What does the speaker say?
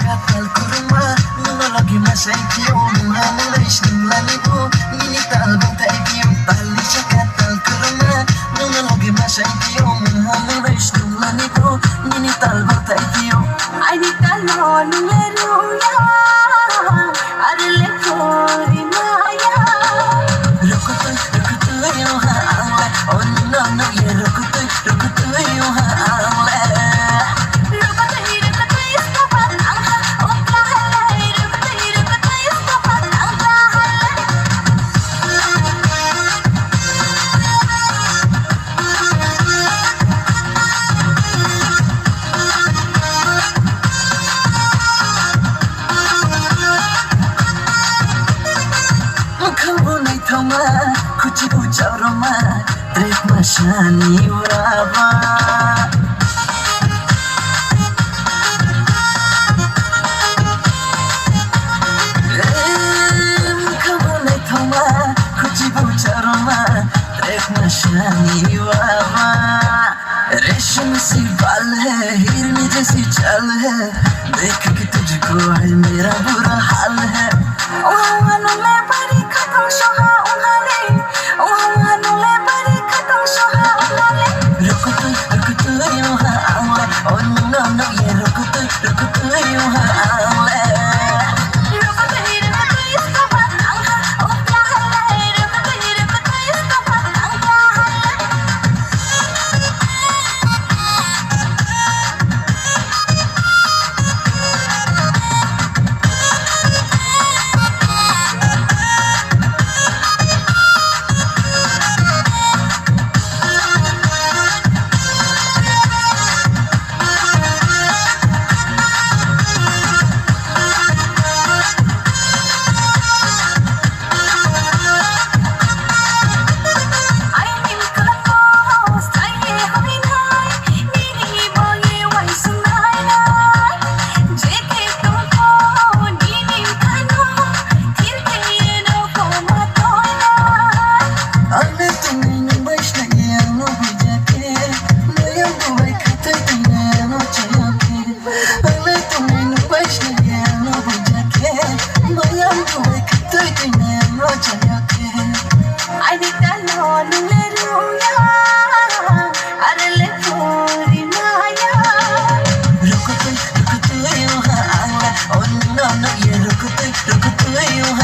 katal kurma nuno lagi masay kiyo nunghana lais nunglani po minital bantay kiyo talisya katal kurma nuno lagi masay kiyo nunghana lais nunglani po minital bantay kiyo ay di talo nungeruya arle kori maya rukutoy yo ha ale oh no no ye rukutoy yo ha ale kuchibu chauroma trek mashani uraba kabulai thoma kuchibu chauroma trek mashani uraba रेशम सी बाल है हिरनी जैसी चाल है देख के तुझको है मेरा बुरा हाल है ay di talo nungeruya arle kori maya rukutoy yo ha ale oh no no ye rukutoy yo ha